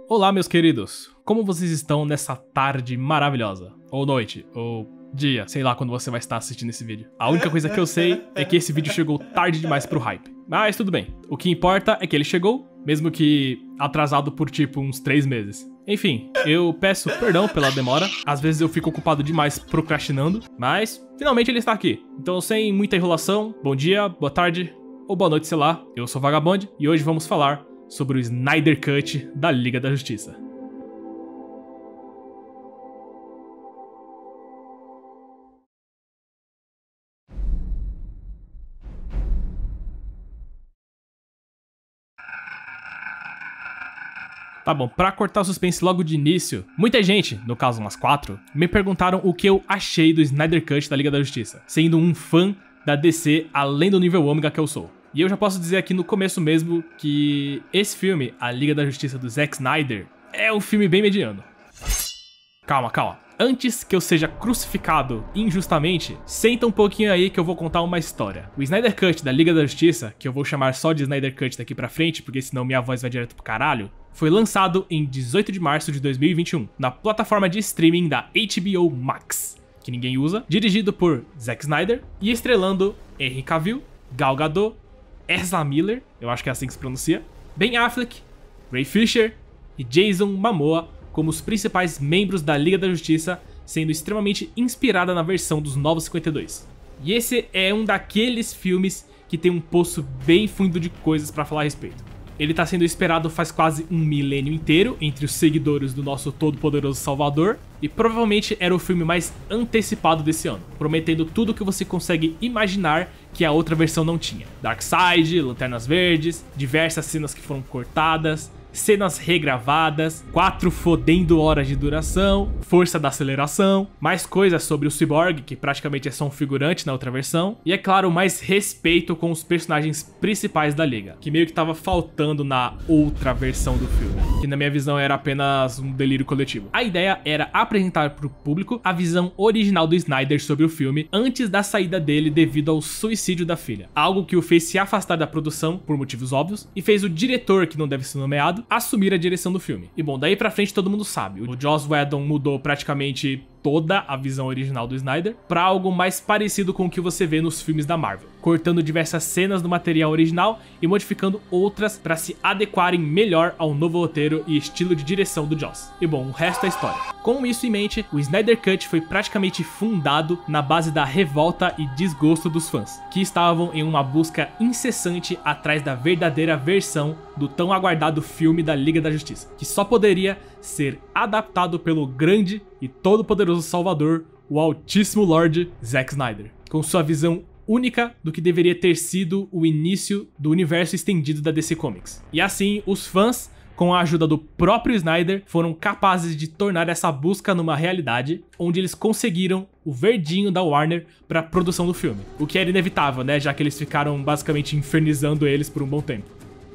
Olá, meus queridos! Como vocês estão nessa tarde maravilhosa? Ou noite, ou dia, sei lá quando você vai estar assistindo esse vídeo. A única coisa que eu sei é que esse vídeo chegou tarde demais pro hype. Mas tudo bem, o que importa é que ele chegou, mesmo que atrasado por tipo uns 3 meses. Enfim, eu peço perdão pela demora, às vezes eu fico ocupado demais procrastinando, mas finalmente ele está aqui. Então sem muita enrolação, bom dia, boa tarde ou boa noite, sei lá, eu sou o Vagabond e hoje vamos falar sobre o Snyder Cut da Liga da Justiça. Tá bom, pra cortar o suspense logo de início, muita gente, no caso umas 4, me perguntaram o que eu achei do Snyder Cut da Liga da Justiça, sendo um fã da DC além do nível ômega que eu sou. E eu já posso dizer aqui no começo mesmo que esse filme, A Liga da Justiça do Zack Snyder, é um filme bem mediano. Calma. Antes que eu seja crucificado injustamente, senta um pouquinho aí que eu vou contar uma história. O Snyder Cut da Liga da Justiça, que eu vou chamar só de Snyder Cut daqui pra frente, porque senão minha voz vai direto pro caralho, foi lançado em 18 de março de 2021, na plataforma de streaming da HBO Max, que ninguém usa, dirigido por Zack Snyder e estrelando Henry Cavill, Gal Gadot, Ezra Miller, eu acho que é assim que se pronuncia, Ben Affleck, Ray Fisher e Jason Momoa como os principais membros da Liga da Justiça, sendo extremamente inspirada na versão dos Novos 52. E esse é um daqueles filmes que tem um poço bem fundo de coisas pra falar a respeito. Ele tá sendo esperado faz quase um milênio inteiro entre os seguidores do nosso todo-poderoso Salvador, e provavelmente era o filme mais antecipado desse ano, prometendo tudo o que você consegue imaginar que a outra versão não tinha. Darkseid, Lanternas Verdes, diversas cenas que foram cortadas, cenas regravadas, 4 fodendo horas de duração, força da aceleração, mais coisas sobre o Cyborg, que praticamente é só um figurante na outra versão, e é claro, mais respeito com os personagens principais da Liga, que meio que tava faltando na outra versão do filme, que na minha visão era apenas um delírio coletivo. A ideia era apresentar pro público a visão original do Snyder sobre o filme antes da saída dele devido ao suicídio da filha, algo que o fez se afastar da produção por motivos óbvios e fez o diretor, que não deve ser nomeado, assumir a direção do filme. E bom, daí pra frente todo mundo sabe, o Joss Whedon mudou praticamente toda a visão original do Snyder pra algo mais parecido com o que você vê nos filmes da Marvel, cortando diversas cenas do material original e modificando outras pra se adequarem melhor ao novo roteiro e estilo de direção do Joss. E bom, o resto é história. Com isso em mente, o Snyder Cut foi praticamente fundado na base da revolta e desgosto dos fãs, que estavam em uma busca incessante atrás da verdadeira versão do tão aguardado filme da Liga da Justiça, que só poderia ser adaptado pelo grande e todo-poderoso Salvador, o Altíssimo Lorde Zack Snyder, com sua visão única do que deveria ter sido o início do universo estendido da DC Comics. E assim, os fãs, com a ajuda do próprio Snyder, foram capazes de tornar essa busca numa realidade, onde eles conseguiram o verdinho da Warner para a produção do filme, o que era inevitável, né, já que eles ficaram basicamente infernizando eles por um bom tempo.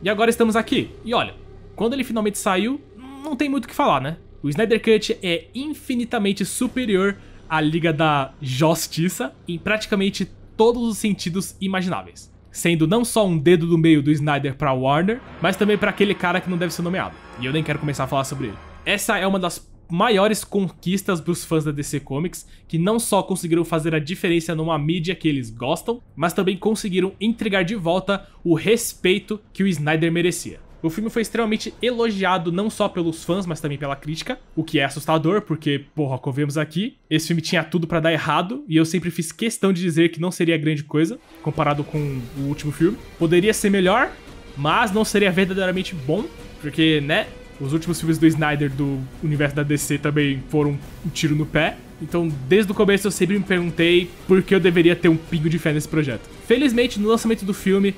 E agora estamos aqui, e olha, quando ele finalmente saiu, não tem muito o que falar, né? O Snyder Cut é infinitamente superior à Liga da Justiça em praticamente todos os sentidos imagináveis, sendo não só um dedo do meio do Snyder pra Warner, mas também pra aquele cara que não deve ser nomeado, e eu nem quero começar a falar sobre ele. Essa é uma das maiores conquistas pros fãs da DC Comics, que não só conseguiram fazer a diferença numa mídia que eles gostam, mas também conseguiram entregar de volta o respeito que o Snyder merecia. O filme foi extremamente elogiado não só pelos fãs, mas também pela crítica, o que é assustador, porque, porra, como vemos aqui, esse filme tinha tudo pra dar errado, e eu sempre fiz questão de dizer que não seria grande coisa, comparado com o último filme. Poderia ser melhor, mas não seria verdadeiramente bom, porque, né, os últimos filmes do Snyder do universo da DC também foram um tiro no pé. Então, desde o começo eu sempre me perguntei por que eu deveria ter um pingo de fé nesse projeto. Felizmente, no lançamento do filme,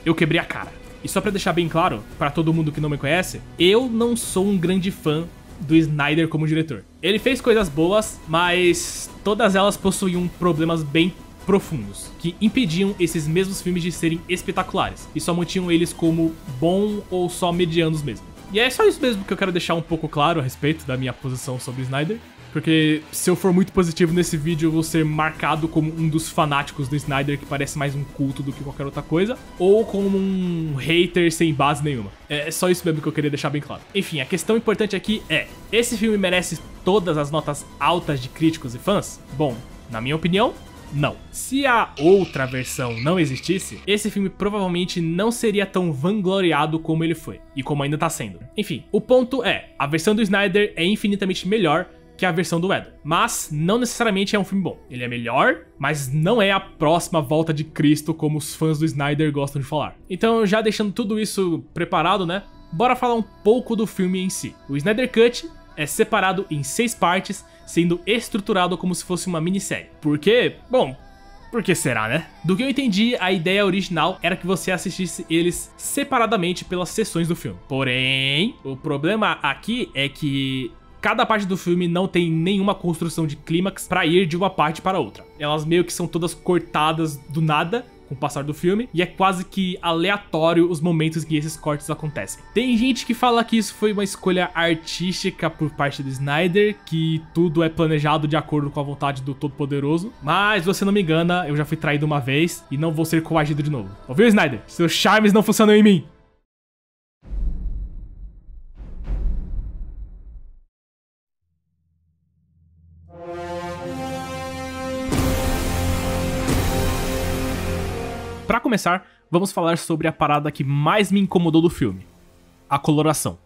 eu quebrei a cara. E só pra deixar bem claro, pra todo mundo que não me conhece, eu não sou um grande fã do Snyder como diretor. Ele fez coisas boas, mas todas elas possuíam problemas bem profundos, que impediam esses mesmos filmes de serem espetaculares, e só mantinham eles como bom ou só medianos mesmo. E é só isso mesmo que eu quero deixar um pouco claro a respeito da minha posição sobre o Snyder. Porque se eu for muito positivo nesse vídeo, eu vou ser marcado como um dos fanáticos do Snyder, que parece mais um culto do que qualquer outra coisa, ou como um hater sem base nenhuma. É só isso mesmo que eu queria deixar bem claro. Enfim, a questão importante aqui é: esse filme merece todas as notas altas de críticos e fãs? Bom, na minha opinião, não. Se a outra versão não existisse, esse filme provavelmente não seria tão vangloriado como ele foi, e como ainda tá sendo. Enfim, o ponto é, a versão do Snyder é infinitamente melhor que a versão do Whedon, mas não necessariamente é um filme bom. Ele é melhor, mas não é a próxima volta de Cristo como os fãs do Snyder gostam de falar. Então, já deixando tudo isso preparado, né, bora falar um pouco do filme em si. O Snyder Cut é separado em 6 partes, sendo estruturado como se fosse uma minissérie. Por quê? Bom, por que será, né? Do que eu entendi, a ideia original era que você assistisse eles separadamente pelas sessões do filme. Porém, o problema aqui é que cada parte do filme não tem nenhuma construção de clímax pra ir de uma parte para outra. Elas meio que são todas cortadas do nada com o passar do filme, e é quase que aleatório os momentos que esses cortes acontecem. Tem gente que fala que isso foi uma escolha artística por parte do Snyder, que tudo é planejado de acordo com a vontade do Todo-Poderoso, mas você não me engana, eu já fui traído uma vez e não vou ser coagido de novo. Ouviu, Snyder? Seus charmes não funcionam em mim! Pra começar, vamos falar sobre a parada que mais me incomodou do filme: a coloração.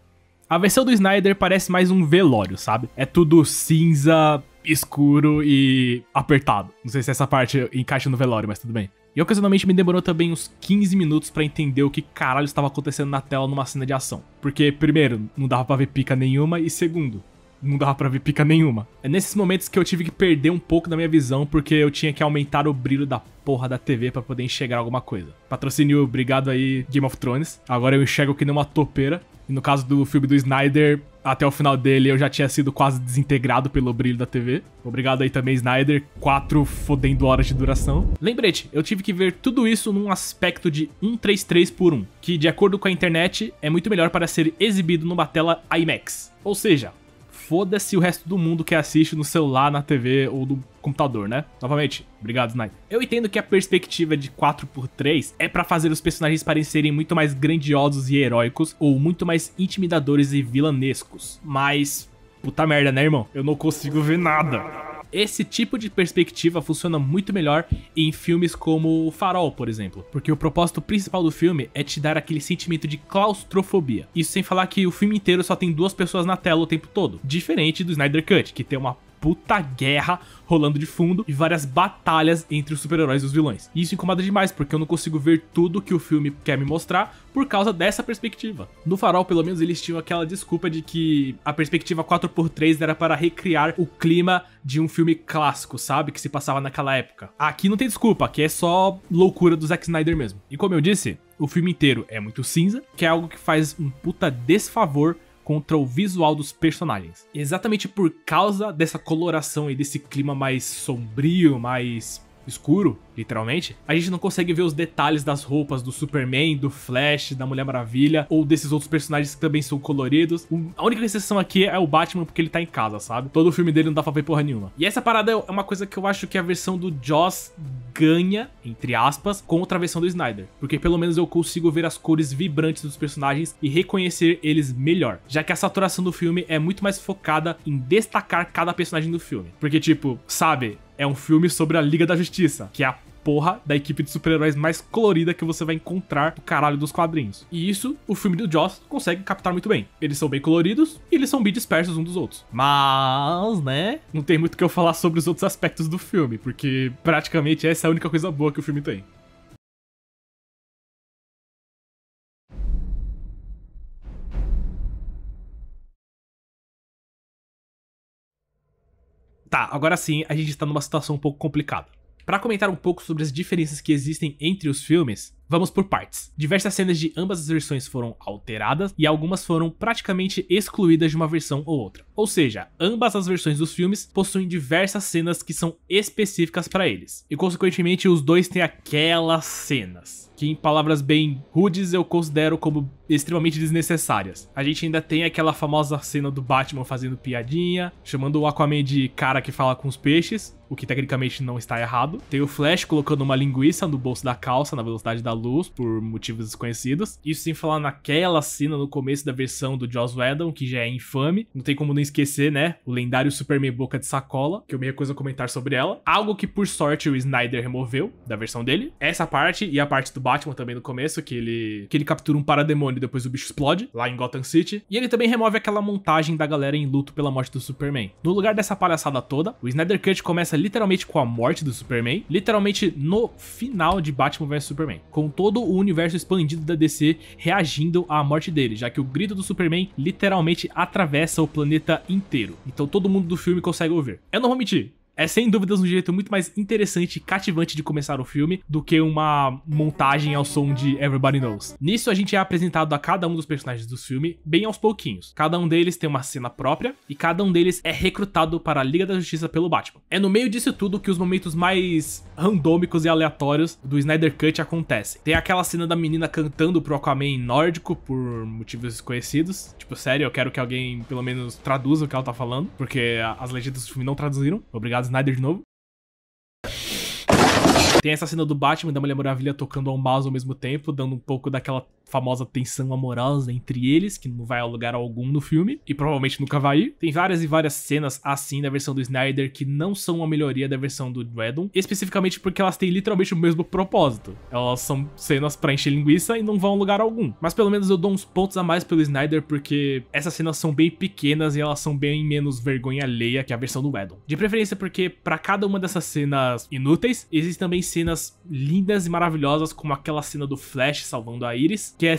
A versão do Snyder parece mais um velório, sabe? É tudo cinza, escuro e apertado. Não sei se essa parte encaixa no velório, mas tudo bem. E ocasionalmente me demorou também uns 15 minutos pra entender o que caralho estava acontecendo na tela numa cena de ação. Porque, primeiro, não dava pra ver pica nenhuma, e segundo, não dava pra ver pica nenhuma. É nesses momentos que eu tive que perder um pouco da minha visão, porque eu tinha que aumentar o brilho da porra da TV pra poder enxergar alguma coisa. Patrocínio, obrigado aí, Game of Thrones. Agora eu enxergo que nem uma topeira. E no caso do filme do Snyder, até o final dele eu já tinha sido quase desintegrado pelo brilho da TV. Obrigado aí também, Snyder. 4 fodendo horas de duração. Lembrete, eu tive que ver tudo isso num aspecto de 1:33:1, que de acordo com a internet é muito melhor para ser exibido numa tela IMAX. Ou seja, foda-se o resto do mundo que assiste no celular, na TV ou no computador, né? Novamente, obrigado, Snyder. Eu entendo que a perspectiva de 4:3 é pra fazer os personagens parecerem muito mais grandiosos e heróicos, ou muito mais intimidadores e vilanescos. Mas, puta merda, né, irmão? Eu não consigo ver nada. Esse tipo de perspectiva funciona muito melhor em filmes como O Farol, por exemplo, porque o propósito principal do filme é te dar aquele sentimento de claustrofobia. Isso sem falar que o filme inteiro só tem 2 pessoas na tela o tempo todo, diferente do Snyder Cut, que tem uma puta guerra rolando de fundo e várias batalhas entre os super-heróis e os vilões. E isso incomoda demais, porque eu não consigo ver tudo que o filme quer me mostrar por causa dessa perspectiva. No Farol, pelo menos, eles tinham aquela desculpa de que a perspectiva 4:3 era para recriar o clima de um filme clássico, sabe? Que se passava naquela época. Aqui não tem desculpa, aqui é só loucura do Zack Snyder mesmo. E como eu disse, o filme inteiro é muito cinza, que é algo que faz um puta desfavor contra o visual dos personagens. Exatamente por causa dessa coloração e desse clima mais sombrio, mais escuro, literalmente, a gente não consegue ver os detalhes das roupas do Superman, do Flash, da Mulher Maravilha, ou desses outros personagens que também são coloridos. A única exceção aqui é o Batman, porque ele tá em casa, sabe? Todo o filme dele não dá pra ver porra nenhuma. E essa parada é uma coisa que eu acho que a versão do Joss ganha, entre aspas, contra a versão do Snyder, porque pelo menos eu consigo ver as cores vibrantes dos personagens e reconhecer eles melhor, já que a saturação do filme é muito mais focada em destacar cada personagem do filme. Porque, tipo, sabe, é um filme sobre a Liga da Justiça, que é a porra da equipe de super-heróis mais colorida que você vai encontrar do caralho dos quadrinhos. E isso, o filme do Joss consegue captar muito bem. Eles são bem coloridos e eles são bem dispersos uns dos outros. Mas, né, não tem muito o que eu falar sobre os outros aspectos do filme, porque praticamente essa é a única coisa boa que o filme tem. Tá, agora sim, a gente tá numa situação um pouco complicada. Pra comentar um pouco sobre as diferenças que existem entre os filmes, Vamos por partes. Diversas cenas de ambas as versões foram alteradas e algumas foram praticamente excluídas de uma versão ou outra. Ou seja, ambas as versões dos filmes possuem diversas cenas que são específicas para eles. E consequentemente os dois têm aquelas cenas que, em palavras bem rudes, eu considero como extremamente desnecessárias. A gente ainda tem aquela famosa cena do Batman fazendo piadinha, chamando o Aquaman de cara que fala com os peixes, o que tecnicamente não está errado. Tem o Flash colocando uma linguiça no bolso da calça na velocidade da luz, por motivos desconhecidos. Isso sem falar naquela cena no começo da versão do Joss Whedon, que já é infame. Não tem como não esquecer, né? O lendário Superman Boca de Sacola, que eu me recuso a comentar sobre ela. Algo que, por sorte, o Snyder removeu da versão dele. Essa parte e a parte do Batman também no começo, que ele captura um parademônio e depois o bicho explode, lá em Gotham City. E ele também remove aquela montagem da galera em luto pela morte do Superman. No lugar dessa palhaçada toda, o Snyder Cut começa literalmente com a morte do Superman, literalmente no final de Batman vs Superman, com todo o universo expandido da DC reagindo à morte dele, já que o grito do Superman literalmente atravessa o planeta inteiro. Então todo mundo do filme consegue ouvir. Eu não vou mentir, é sem dúvidas um jeito muito mais interessante e cativante de começar o filme do que uma montagem ao som de Everybody Knows. Nisso a gente é apresentado a cada um dos personagens do filme bem aos pouquinhos. Cada um deles tem uma cena própria e cada um deles é recrutado para a Liga da Justiça pelo Batman. É no meio disso tudo que os momentos mais randômicos e aleatórios do Snyder Cut acontecem. Tem aquela cena da menina cantando pro Aquaman em nórdico por motivos desconhecidos. Tipo, sério, eu quero que alguém pelo menos traduza o que ela tá falando, porque as legendas do filme não traduziram. Obrigado, Snyder, de novo. Tem essa cena do Batman e da Mulher Maravilha tocando ao mouse ao mesmo tempo, dando um pouco daquela famosa tensão amorosa entre eles, que não vai a lugar algum no filme, e provavelmente nunca vai ir. Tem várias e várias cenas assim da versão do Snyder que não são uma melhoria da versão do Whedon, especificamente porque elas têm literalmente o mesmo propósito. Elas são cenas pra encher linguiça e não vão a lugar algum. Mas pelo menos eu dou uns pontos a mais pelo Snyder, porque essas cenas são bem pequenas e elas são bem menos vergonha alheia que a versão do Whedon. De preferência porque pra cada uma dessas cenas inúteis, existem também cenas lindas e maravilhosas, como aquela cena do Flash salvando a Iris, que é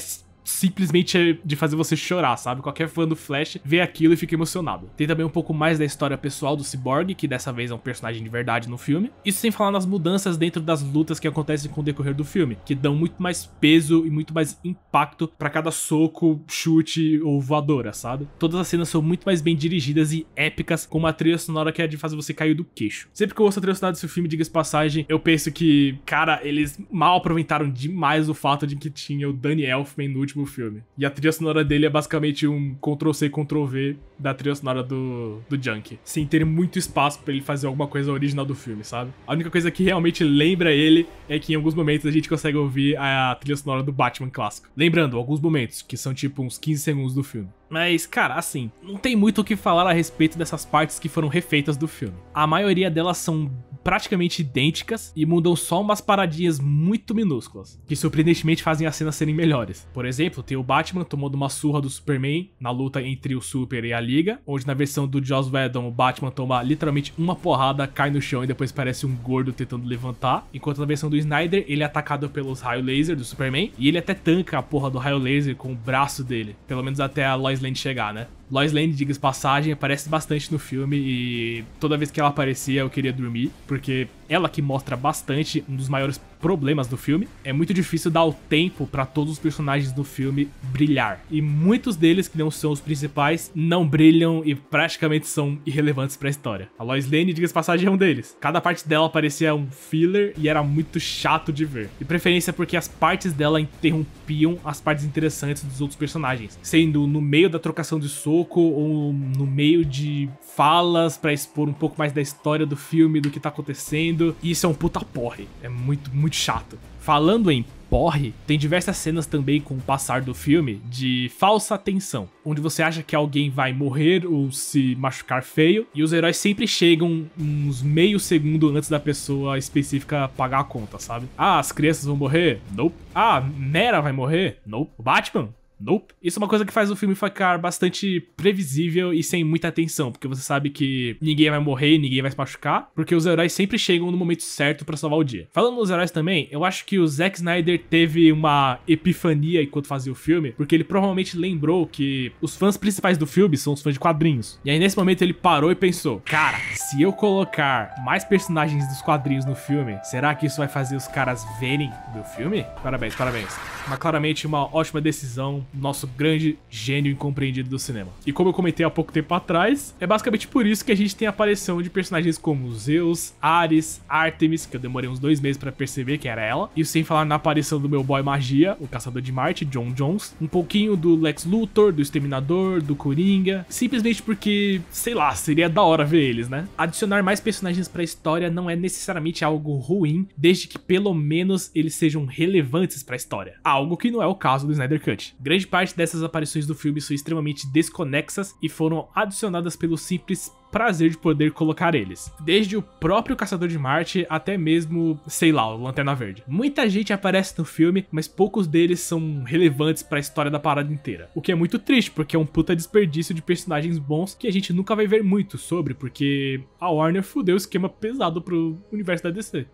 simplesmente de fazer você chorar, sabe? Qualquer fã do Flash vê aquilo e fica emocionado. Tem também um pouco mais da história pessoal do Cyborg, que dessa vez é um personagem de verdade no filme. Isso sem falar nas mudanças dentro das lutas que acontecem com o decorrer do filme, que dão muito mais peso e muito mais impacto pra cada soco, chute ou voadora, sabe? Todas as cenas são muito mais bem dirigidas e épicas, com uma trilha sonora que é de fazer você cair do queixo. Sempre que eu ouço a trilha sonora desse filme, diga-se passagem, eu penso que, cara, eles mal aproveitaram demais o fato de que tinha o Danny Elfman no último filme. E a trilha sonora dele é basicamente um Ctrl-C, Ctrl-V da trilha sonora do Junk, sem ter muito espaço pra ele fazer alguma coisa original do filme, sabe? A única coisa que realmente lembra ele é que em alguns momentos a gente consegue ouvir a trilha sonora do Batman clássico. Lembrando, alguns momentos, que são tipo uns 15 segundos do filme. Mas, cara, assim, não tem muito o que falar a respeito dessas partes que foram refeitas do filme. A maioria delas são praticamente idênticas e mudam só umas paradinhas muito minúsculas, que surpreendentemente fazem as cenas serem melhores. Por exemplo, tem o Batman tomando uma surra do Superman na luta entre o Super e a Liga, onde na versão do Joss Whedon o Batman toma literalmente uma porrada, cai no chão e depois parece um gordo tentando levantar, enquanto na versão do Snyder ele é atacado pelos raios laser do Superman e ele até tanca a porra do raio laser com o braço dele, pelo menos até a Lois Lane chegar, né? Lois Lane, diga-se passagem, aparece bastante no filme e toda vez que ela aparecia eu queria dormir, porque ela que mostra bastante um dos maiores problemas do filme. É muito difícil dar o tempo pra todos os personagens do filme brilhar, e muitos deles, que não são os principais, não brilham e praticamente são irrelevantes pra história. A Lois Lane, diga-se passagem, é um deles. Cada parte dela parecia um filler e era muito chato de ver, de preferência porque as partes dela interrompiam as partes interessantes dos outros personagens, sendo no meio da trocação de soco ou no meio de falas pra expor um pouco mais da história do filme, do que tá acontecendo. E isso é um puta porre, é muito chato. Falando em porre, tem diversas cenas também com o passar do filme de falsa tensão, onde você acha que alguém vai morrer ou se machucar feio, e os heróis sempre chegam uns meio segundo antes da pessoa específica pagar a conta, sabe? Ah, as crianças vão morrer? Nope. Ah, Mera vai morrer? Nope. O Batman? Nope. Isso é uma coisa que faz o filme ficar bastante previsível e sem muita atenção, porque você sabe que ninguém vai morrer, ninguém vai se machucar, porque os heróis sempre chegam no momento certo pra salvar o dia. Falando nos heróis também, eu acho que o Zack Snyder teve uma epifania enquanto fazia o filme, porque ele provavelmente lembrou que os fãs principais do filme são os fãs de quadrinhos. E aí nesse momento ele parou e pensou, cara, se eu colocar mais personagens dos quadrinhos no filme, será que isso vai fazer os caras verem o meu filme? Parabéns, parabéns. Mas claramente uma ótima decisão, nosso grande gênio incompreendido do cinema. E como eu comentei há pouco tempo atrás, é basicamente por isso que a gente tem a aparição de personagens como Zeus, Ares, Artemis, que eu demorei uns 2 meses pra perceber que era ela, e sem falar na aparição do meu boy magia, o Caçador de Marte, John Jones, um pouquinho do Lex Luthor, do Exterminador, do Coringa, simplesmente porque, sei lá, seria da hora ver eles, né? Adicionar mais personagens pra história não é necessariamente algo ruim, desde que pelo menos eles sejam relevantes pra história. Algo que não é o caso do Snyder Cut. Grande parte dessas aparições do filme são extremamente desconexas e foram adicionadas pelo simples prazer de poder colocar eles. Desde o próprio Caçador de Marte até mesmo, sei lá, o Lanterna Verde. Muita gente aparece no filme, mas poucos deles são relevantes pra história da parada inteira. O que é muito triste, porque é um puta desperdício de personagens bons que a gente nunca vai ver muito sobre, porque a Warner fudeu o esquema pesado pro universo da DC.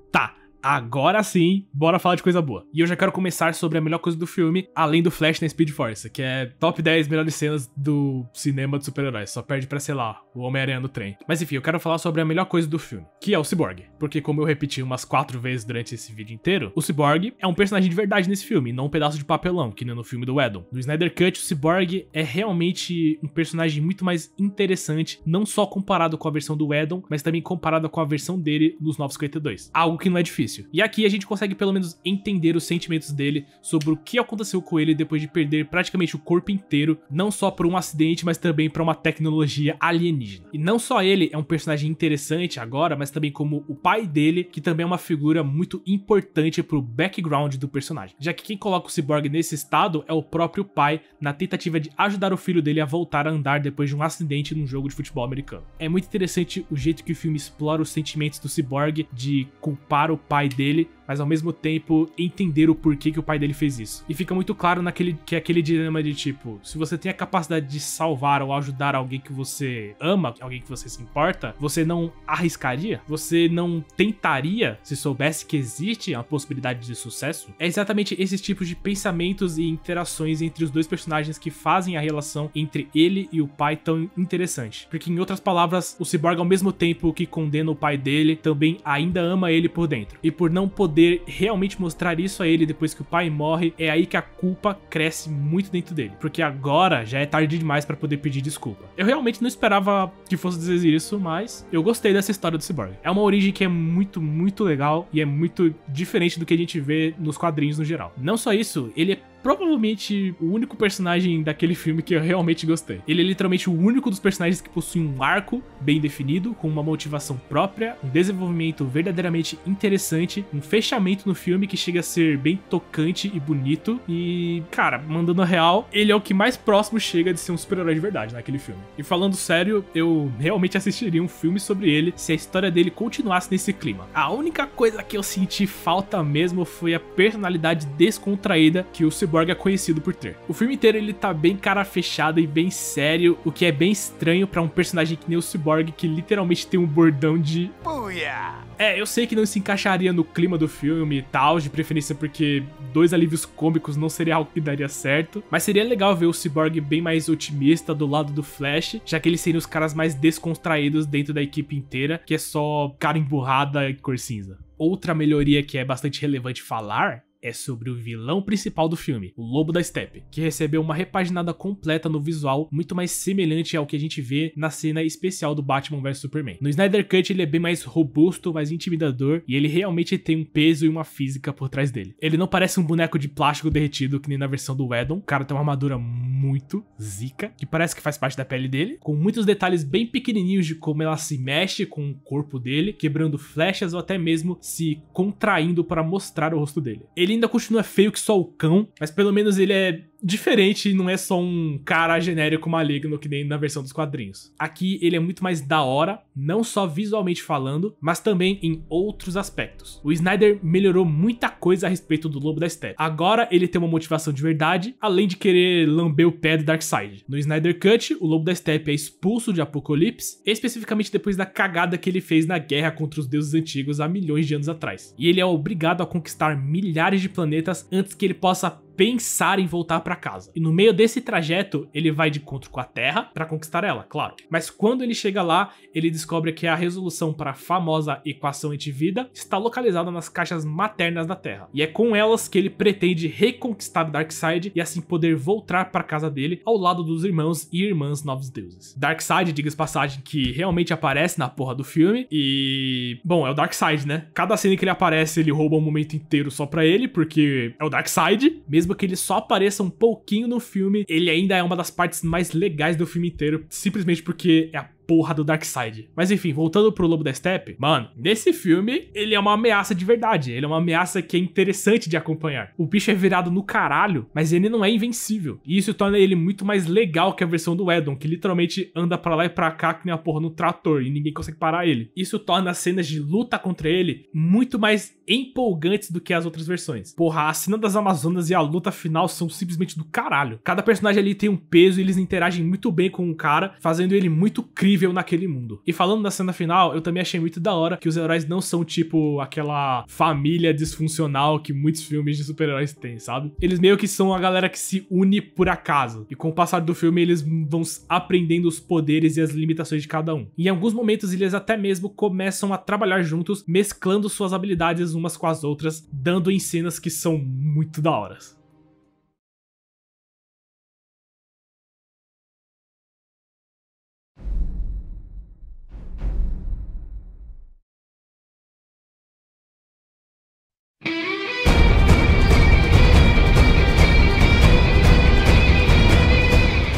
Tá, agora sim, bora falar de coisa boa. E eu já quero começar sobre a melhor coisa do filme, além do Flash na Speed Force, que é top 10 melhores cenas do cinema de super-heróis. Só perde pra, sei lá, o Homem-Aranha no trem. Mas enfim, eu quero falar sobre a melhor coisa do filme, que é o Cyborg. Porque como eu repeti umas 4 vezes durante esse vídeo inteiro, o Cyborg é um personagem de verdade nesse filme, não um pedaço de papelão, que nem no filme do Whedon. No Snyder Cut, o Cyborg é realmente um personagem muito mais interessante, não só comparado com a versão do Whedon, mas também comparado com a versão dele nos 952. Algo que não é difícil. E aqui a gente consegue pelo menos entender os sentimentos dele sobre o que aconteceu com ele depois de perder praticamente o corpo inteiro, não só por um acidente, mas também por uma tecnologia alienígena. E não só ele é um personagem interessante agora, mas também como o pai dele, que também é uma figura muito importante pro background do personagem, já que quem coloca o Cyborg nesse estado é o próprio pai, na tentativa de ajudar o filho dele a voltar a andar depois de um acidente num jogo de futebol americano. É muito interessante o jeito que o filme explora os sentimentos do Cyborg, de culpar o pai dele, mas ao mesmo tempo entender o porquê que o pai dele fez isso. E fica muito claro aquele dilema de tipo, se você tem a capacidade de salvar ou ajudar alguém que você ama, alguém que você se importa, você não arriscaria? Você não tentaria se soubesse que existe a possibilidade de sucesso? É exatamente esses tipos de pensamentos e interações entre os dois personagens que fazem a relação entre ele e o pai tão interessante. Porque em outras palavras, o Cyborg ao mesmo tempo que condena o pai dele, também ainda ama ele por dentro. E por não poder realmente mostrar isso a ele depois que o pai morre, é aí que a culpa cresce muito dentro dele, porque agora já é tarde demais pra poder pedir desculpa. Eu realmente não esperava que fosse dizer isso, mas eu gostei dessa história do Cyborg. É uma origem que é muito, muito legal e é muito diferente do que a gente vê nos quadrinhos no geral. Não só isso, ele é provavelmente o único personagem daquele filme que eu realmente gostei. Ele é literalmente o único dos personagens que possui um arco bem definido, com uma motivação própria, um desenvolvimento verdadeiramente interessante, um fechamento no filme que chega a ser bem tocante e bonito. E, cara, mandando a real, ele é o que mais próximo chega de ser um super-herói de verdade naquele filme. E falando sério, eu realmente assistiria um filme sobre ele se a história dele continuasse nesse clima. A única coisa que eu senti falta mesmo foi a personalidade descontraída que o Cyborg é conhecido por ter. O filme inteiro ele tá bem cara fechada e bem sério, o que é bem estranho pra um personagem que nem o Cyborg, que literalmente tem um bordão de Booyah! Eu sei que não se encaixaria no clima do filme e tal, de preferência porque 2 alívios cômicos não seria algo que daria certo, mas seria legal ver o Cyborg bem mais otimista do lado do Flash, já que eles seriam os caras mais descontraídos dentro da equipe inteira, que é só cara emburrada e cor cinza. Outra melhoria que é bastante relevante falar é sobre o vilão principal do filme, o Lobo da Steppe, que recebeu uma repaginada completa no visual muito mais semelhante ao que a gente vê na cena especial do Batman vs Superman. No Snyder Cut ele é bem mais robusto, mais intimidador e ele realmente tem um peso e uma física por trás dele. Ele não parece um boneco de plástico derretido que nem na versão do Whedon. O cara tem uma armadura muito zica, que parece que faz parte da pele dele, com muitos detalhes bem pequenininhos de como ela se mexe com o corpo dele, quebrando flechas ou até mesmo se contraindo para mostrar o rosto dele. Ele ainda continua feio que só o cão, mas pelo menos ele é diferente e não é só um cara genérico maligno que nem na versão dos quadrinhos. Aqui ele é muito mais da hora, não só visualmente falando, mas também em outros aspectos. O Snyder melhorou muita coisa a respeito do Lobo da Steppe. Agora ele tem uma motivação de verdade, além de querer lamber o pé do Darkseid. No Snyder Cut, o Lobo da Steppe é expulso de Apocalipse, especificamente depois da cagada que ele fez na guerra contra os deuses antigos há milhões de anos atrás. E ele é obrigado a conquistar milhares de planetas antes que ele possa pensar em voltar pra casa. E no meio desse trajeto, ele vai de encontro com a Terra pra conquistar ela, claro. Mas quando ele chega lá, ele descobre que a resolução para a famosa equação antivida está localizada nas caixas maternas da Terra. E é com elas que ele pretende reconquistar Darkseid e assim poder voltar pra casa dele ao lado dos irmãos e irmãs novos deuses. Darkseid, diga-se passagem, que realmente aparece na porra do filme e... bom, é o Darkseid, né? Cada cena que ele aparece, ele rouba um momento inteiro só pra ele, porque é o Darkseid. Mesmo que ele só apareça um pouquinho no filme, ele ainda é uma das partes mais legais do filme inteiro, simplesmente porque é a porra do Darkseid. Mas enfim, voltando pro Lobo da Steppe, mano, nesse filme, ele é uma ameaça de verdade. Ele é uma ameaça que é interessante de acompanhar. O bicho é virado no caralho, mas ele não é invencível. E isso torna ele muito mais legal que a versão do Whedon, que literalmente anda pra lá e pra cá que nem a porra no trator e ninguém consegue parar ele. Isso torna as cenas de luta contra ele muito mais empolgantes do que as outras versões. Porra, a cena das Amazonas e a luta final são simplesmente do caralho. Cada personagem ali tem um peso e eles interagem muito bem com o cara, fazendo ele muito crível naquele mundo. E falando da cena final, eu também achei muito da hora que os heróis não são tipo aquela família disfuncional que muitos filmes de super-heróis têm, sabe? Eles meio que são a galera que se une por acaso. E com o passar do filme, eles vão aprendendo os poderes e as limitações de cada um. E em alguns momentos, eles até mesmo começam a trabalhar juntos, mesclando suas habilidades umas com as outras, dando em cenas que são muito da hora.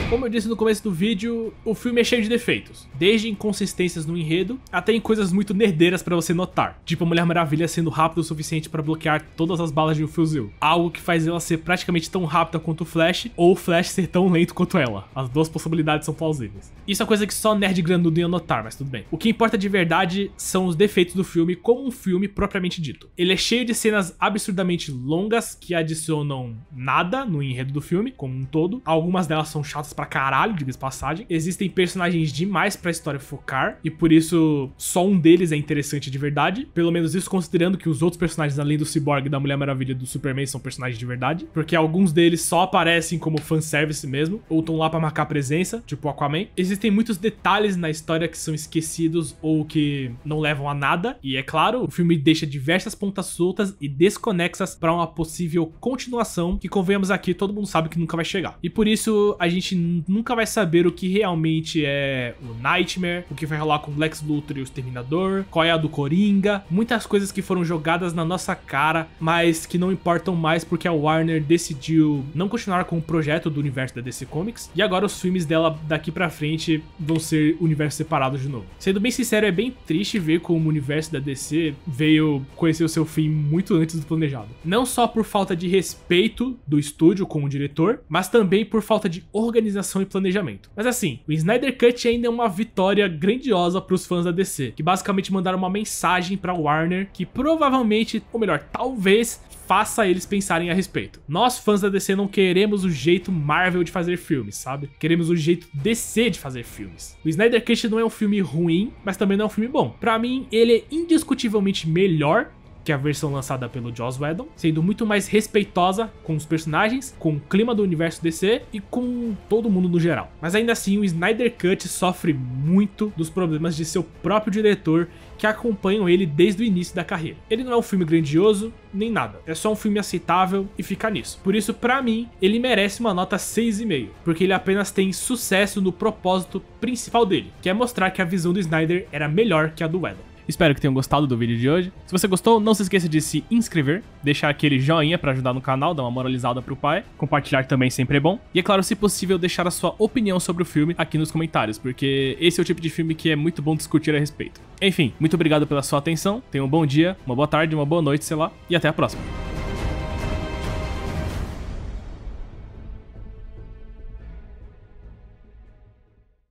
Como eu disse no começo do vídeo, o filme é cheio de defeitos, desde inconsistências no enredo, até em coisas muito nerdeiras pra você notar, tipo a Mulher Maravilha sendo rápida o suficiente pra bloquear todas as balas de um fuzil, algo que faz ela ser praticamente tão rápida quanto o Flash, ou o Flash ser tão lento quanto ela. As duas possibilidades são plausíveis. Isso é coisa que só nerd granudo ia notar, mas tudo bem. O que importa de verdade são os defeitos do filme como um filme propriamente dito. Ele é cheio de cenas absurdamente longas que adicionam nada no enredo do filme, como um todo. Algumas delas são chatas pra caralho, diga-se passagem. Existem personagens demais pra história focar, e por isso só um deles é interessante de verdade. Pelo menos isso considerando que os outros personagens, além do Cyborg, da Mulher Maravilha e do Superman, são personagens de verdade. Porque alguns deles só aparecem como fanservice mesmo, ou estão lá pra marcar presença, tipo o Aquaman. Existem muitos detalhes na história que são esquecidos ou que não levam a nada. E é claro, o filme deixa diversas pontas soltas e desconexas pra uma possível continuação que, convenhamos aqui, todo mundo sabe que nunca vai chegar. E por isso a gente nunca vai saber o que realmente é o Nightmare, o que vai rolar com o Lex Luthor e o Exterminador, qual é a do Coringa, muitas coisas que foram jogadas na nossa cara, mas que não importam mais porque a Warner decidiu não continuar com o projeto do universo da DC Comics, e agora os filmes dela daqui pra frente vão ser universos separados de novo. Sendo bem sincero, é bem triste ver como o universo da DC veio conhecer o seu fim muito antes do planejado. Não só por falta de respeito do estúdio com o diretor, mas também por falta de organização e planejamento. Mas assim, o Snyder Cut ainda é uma vitória grandiosa pros fãs da DC, que basicamente mandaram uma mensagem pra Warner que provavelmente, ou melhor, talvez faça eles pensarem a respeito. Nós, fãs da DC, não queremos o jeito Marvel de fazer filmes, sabe? Queremos o jeito DC de fazer filmes. O Snyder Cut não é um filme ruim, mas também não é um filme bom. Pra mim, ele é indiscutivelmente melhor que a versão lançada pelo Joss Whedon, sendo muito mais respeitosa com os personagens, com o clima do universo DC e com todo mundo no geral. Mas ainda assim, o Snyder Cut sofre muito dos problemas de seu próprio diretor, que acompanham ele desde o início da carreira. Ele não é um filme grandioso, nem nada. É só um filme aceitável e fica nisso. Por isso, pra mim, ele merece uma nota 6,5, porque ele apenas tem sucesso no propósito principal dele, que é mostrar que a visão do Snyder era melhor que a do Whedon. Espero que tenham gostado do vídeo de hoje. Se você gostou, não se esqueça de se inscrever, deixar aquele joinha pra ajudar no canal, dar uma moralizada pro pai, compartilhar também sempre é bom. E é claro, se possível, deixar a sua opinião sobre o filme aqui nos comentários, porque esse é o tipo de filme que é muito bom discutir a respeito. Enfim, muito obrigado pela sua atenção, tenha um bom dia, uma boa tarde, uma boa noite, sei lá, e até a próxima.